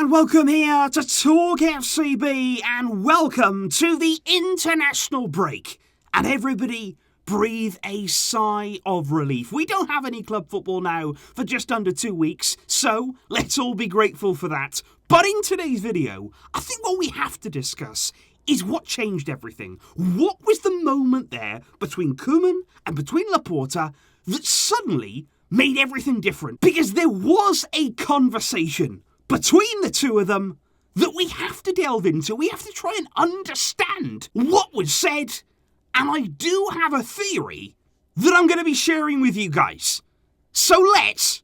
and welcome here to Talk FCB, and welcome to the international break. And everybody, breathe a sigh of relief. We don't have any club football now for just under 2 weeks, so let's all be grateful for that. But in today's video, I think what we have to discuss is what changed everything. What was the moment there between Koeman and between Laporta that suddenly made everything different? Because there was a conversation between the two of them that we have to delve into. We have to try and understand what was said. And I do have a theory that I'm going to be sharing with you guys. So let's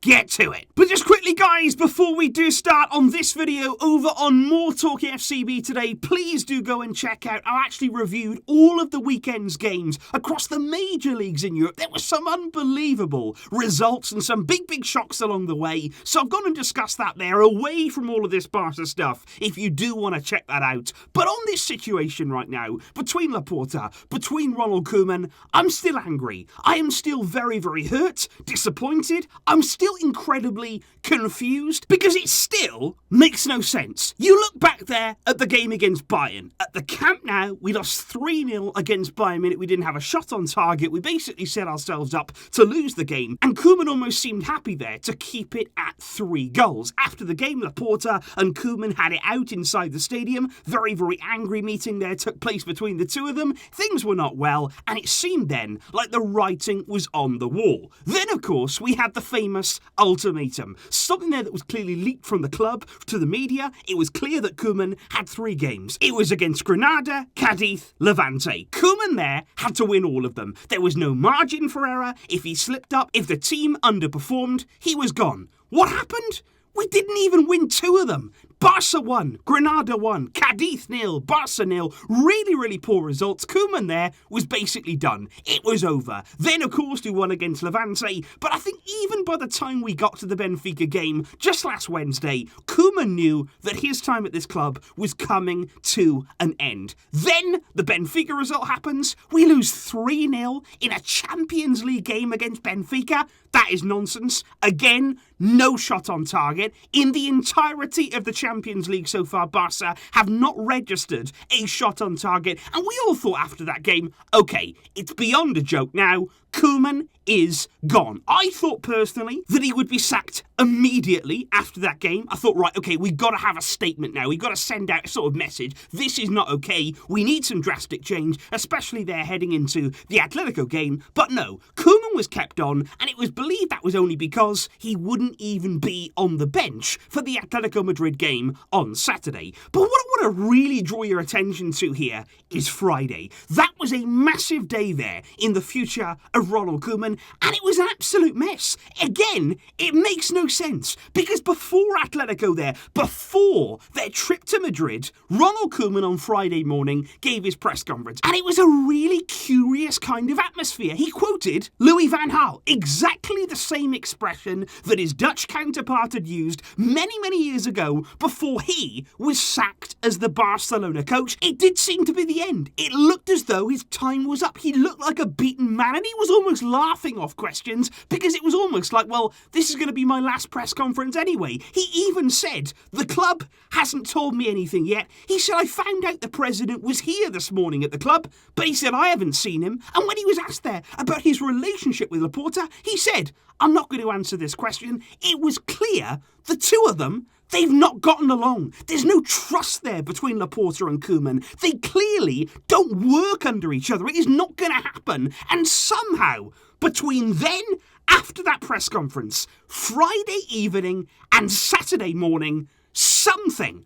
get to it. But just quickly, guys, before we do start on this video over on More Talk FCB today, please do go and check out. I actually reviewed all of the weekend's games across the major leagues in Europe. There were some unbelievable results and some big shocks along the way. So I've gone and discussed that there, away from all of this Barça stuff, if you do want to check that out. But on this situation right now, between Laporta, between Ronald Koeman, I'm still angry. I am still very hurt, disappointed. I'm still incredibly confused because it still makes no sense. You look back there at the game against Bayern. At the Camp Nou, we lost 3-0 against Bayern Munich. We didn't have a shot on target. We basically set ourselves up to lose the game. And Koeman almost seemed happy there to keep it at 3 goals. After the game, Laporta and Koeman had it out inside the stadium. Very angry meeting there took place between the two of them. Things were not well, and it seemed then like the writing was on the wall. Then, of course, we had the famous ultimatum. Something there that was clearly leaked from the club to the media. It was clear that Koeman had 3 games. It was against Granada, Cadiz, Levante. Koeman there had to win all of them. There was no margin for error. If he slipped up, if the team underperformed, he was gone. What happened? We didn't even win 2 of them. Barça won, Granada won, Cadiz 0, Barça 0. Really poor results. Koeman there was basically done. It was over. Then, of course, we won against Levante. But I think even by the time we got to the Benfica game just last Wednesday, Koeman knew that his time at this club was coming to an end. Then the Benfica result happens. We lose 3-0 in a Champions League game against Benfica. That is nonsense. Again, no shot on target. In the entirety of the Champions League so far, Barça have not registered a shot on target. And we all thought after that game, okay, it's beyond a joke now. Koeman is gone. I thought personally that he would be sacked immediately after that game. I thought, right, okay, we've got to have a statement now. We've got to send out a sort of message. This is not okay. We need some drastic change, especially there heading into the Atletico game. But no, Koeman was kept on, and it was believed that was only because he wouldn't even be on the bench for the Atletico Madrid game on Saturday. But what I want to really draw your attention to here is Friday. That was a massive day there in the future of Ronald Koeman, and it was an absolute mess. Again, it makes no sense, because before Atletico there, before their trip to Madrid, Ronald Koeman on Friday morning gave his press conference, and it was a really curious kind of atmosphere. He quoted Louis van Gaal, exactly the same expression that his Dutch counterpart had used many years ago before he was sacked as the Barcelona coach. It did seem to be the end. It looked as though his time was up. He looked like a beaten man, and he was almost laughing off questions because it was almost like, well, this is going to be my last press conference anyway. He even said, the club hasn't told me anything yet. He said, I found out the president was here this morning at the club, but he said, I haven't seen him. And when he was asked there about his relationship with Laporta, he said, I'm not going to answer this question. It was clear the two of them, they've not gotten along. There's no trust there between Laporta and Koeman. They clearly don't work under each other. It is not going to happen. And somehow, between then, after that press conference, Friday evening and Saturday morning, something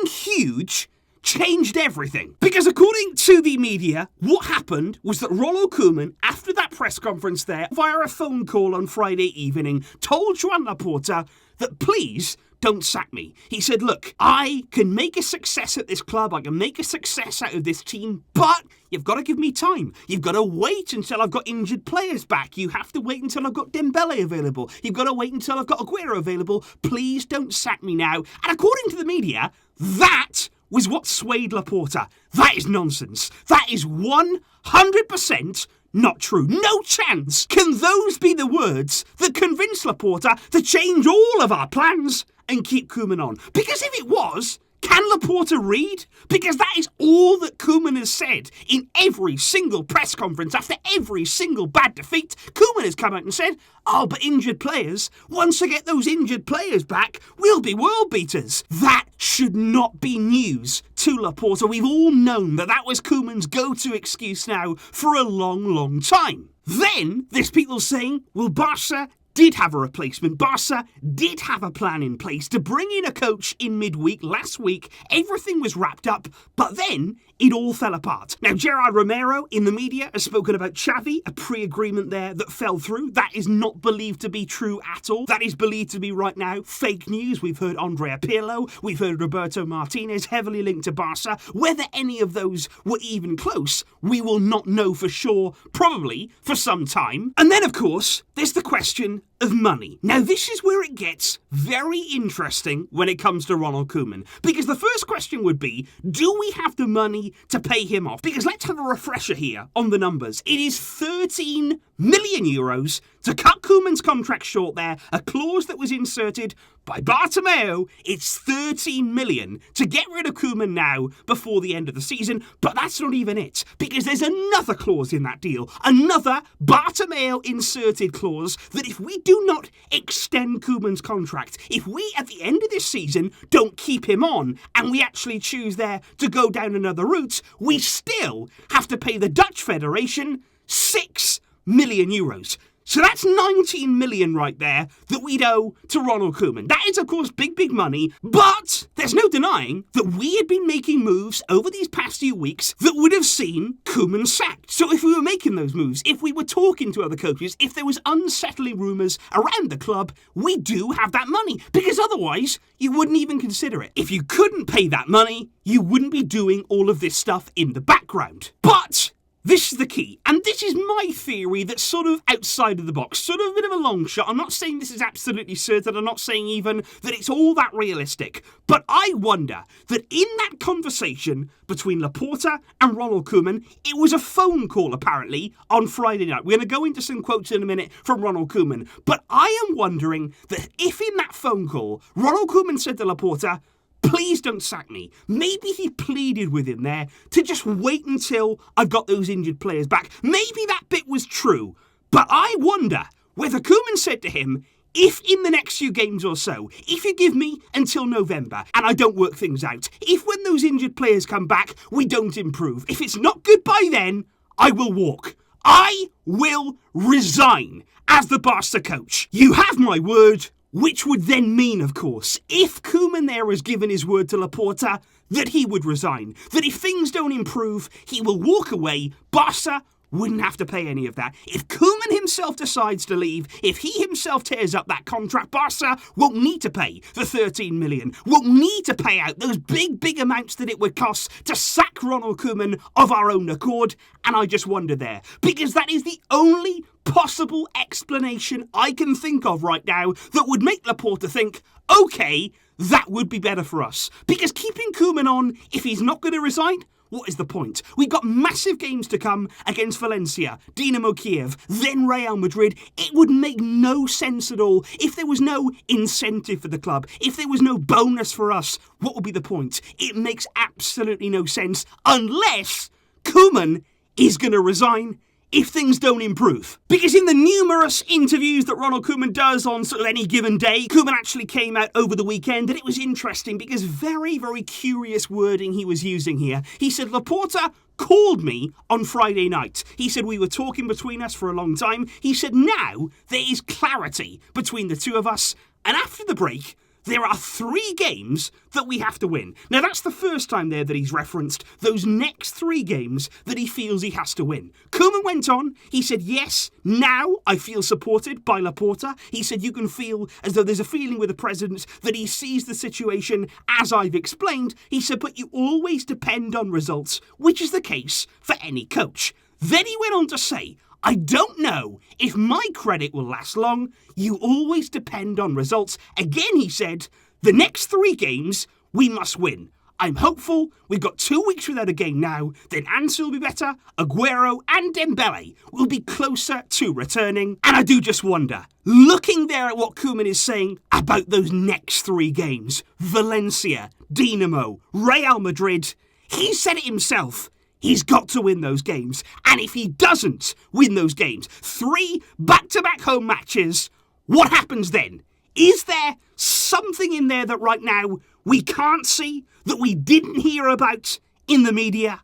huge changed everything. Because according to the media, what happened was that Ronald Koeman, after that press conference there, via a phone call on Friday evening, told Joan Laporta that please don't sack me. He said, look, I can make a success at this club, I can make a success out of this team, but you've got to give me time. You've got to wait until I've got injured players back. You have to wait until I've got Dembele available. You've got to wait until I've got Aguero available. Please don't sack me now. And according to the media, that was what swayed Laporta. That is nonsense. That is 100% not true. No chance can those be the words that convince Laporta to change all of our plans and keep Koeman on? Because if it was, can Laporta read? Because that is all that Koeman has said in every single press conference after every single bad defeat. Koeman has come out and said, oh, but injured players, once I get those injured players back, we'll be world beaters. That should not be news to Laporta. We've all known that that was Koeman's go-to excuse now for a long, long time. Then there's people saying, well, Barça did have a replacement. Barça did have a plan in place to bring in a coach in midweek last week. Everything was wrapped up, but then it all fell apart. Now, Gerard Romero in the media has spoken about Xavi, a pre-agreement there that fell through. That is not believed to be true at all. That is believed to be right now fake news. We've heard Andrea Pirlo, we've heard Roberto Martinez heavily linked to Barça. Whether any of those were even close, we will not know for sure, probably for some time. And then, of course, there's the question of money. Now, this is where it gets very interesting when it comes to Ronald Koeman, because the first question would be, do we have the money to pay him off? Because let's have a refresher here on the numbers. It is 13 million euros to cut Koeman's contract short there, a clause that was inserted by Bartomeu. It's 13 million to get rid of Koeman now before the end of the season, but that's not even it, because there's another clause in that deal, another Bartomeu inserted clause that if we do not extend Koeman's contract, if we at the end of this season don't keep him on and we actually choose there to go down another route, we still have to pay the Dutch Federation 6 million euros. So that's 19 million right there that we'd owe to Ronald Koeman. That is, of course, big, big money, but there's no denying that we had been making moves over these past few weeks that would have seen Koeman sacked. So if we were making those moves, if we were talking to other coaches, if there was unsettling rumours around the club, we do have that money, because otherwise you wouldn't even consider it. If you couldn't pay that money, you wouldn't be doing all of this stuff in the background. But this is the key, and this is my theory that's sort of outside of the box, sort of a bit of a long shot. I'm not saying this is absolutely certain, I'm not saying even that it's all that realistic, but I wonder that in that conversation between Laporta and Ronald Koeman, it was a phone call apparently on Friday night. We're going to go into some quotes in a minute from Ronald Koeman, but I am wondering that if in that phone call, Ronald Koeman said to Laporta, please don't sack me. Maybe he pleaded with him there to just wait until I've got those injured players back. Maybe that bit was true. But I wonder whether Koeman said to him, if in the next few games or so, if you give me until November and I don't work things out, if when those injured players come back, we don't improve, if it's not good by then, I will walk. I will resign as the Barca coach. You have my word. Which would then mean, of course, if Koeman there has given his word to Laporta, that he would resign. That if things don't improve, he will walk away. Barca wouldn't have to pay any of that. If Koeman himself decides to leave, if he himself tears up that contract, Barca won't need to pay the 13 million, won't need to pay out those big, big amounts that it would cost to sack Ronald Koeman of our own accord. And I just wonder there, because that is the only possible explanation I can think of right now that would make Laporta think, okay, that would be better for us. Because keeping Koeman on, if he's not going to resign, what is the point? We've got massive games to come against Valencia, Dinamo Kiev, then Real Madrid. It would make no sense at all if there was no incentive for the club, if there was no bonus for us. What would be the point? It makes absolutely no sense unless Koeman is going to resign if things don't improve. Because in the numerous interviews that Ronald Koeman does on sort of any given day, Koeman actually came out over the weekend, and it was interesting because very, very curious wording he was using here. He said, Laporta called me on Friday night. He said we were talking between us for a long time. He said now there is clarity between the two of us, and after the break, there are 3 games that we have to win. Now, that's the first time there that he's referenced those next 3 games that he feels he has to win. Koeman went on. He said, yes, now I feel supported by Laporta. He said you can feel as though there's a feeling with the president that he sees the situation as I've explained. He said, but you always depend on results, which is the case for any coach. Then he went on to say, I don't know if my credit will last long. You always depend on results. Again, he said, the next 3 games, we must win. I'm hopeful. We've got 2 weeks without a game now. Then Ansu will be better. Aguero and Dembele will be closer to returning. And I do just wonder, looking there at what Koeman is saying about those next 3 games, Valencia, Dinamo, Real Madrid, he said it himself. He's got to win those games. And if he doesn't win those games, 3 back-to-back home matches, what happens then? Is there something in there that right now we can't see, that we didn't hear about in the media?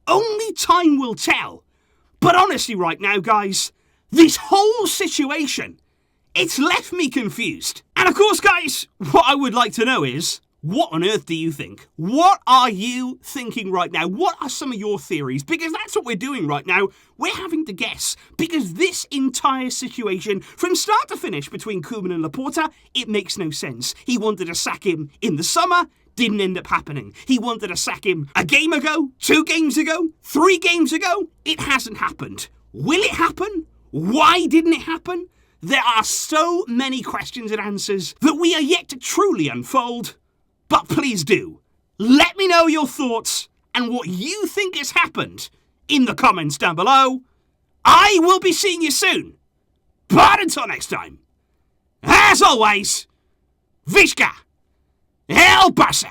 Only time will tell. But honestly right now, guys, this whole situation, it's left me confused. And of course, guys, what I would like to know is, what on earth do you think? What are you thinking right now? What are some of your theories? Because that's what we're doing right now. We're having to guess. Because this entire situation, from start to finish between Koeman and Laporta, it makes no sense. He wanted to sack him in the summer, didn't end up happening. He wanted to sack him a game ago, 2 games ago, 3 games ago. It hasn't happened. Will it happen? Why didn't it happen? There are so many questions and answers that we are yet to truly unfold. But please do, let me know your thoughts and what you think has happened in the comments down below. I will be seeing you soon. But until next time, as always, Visca El Barça!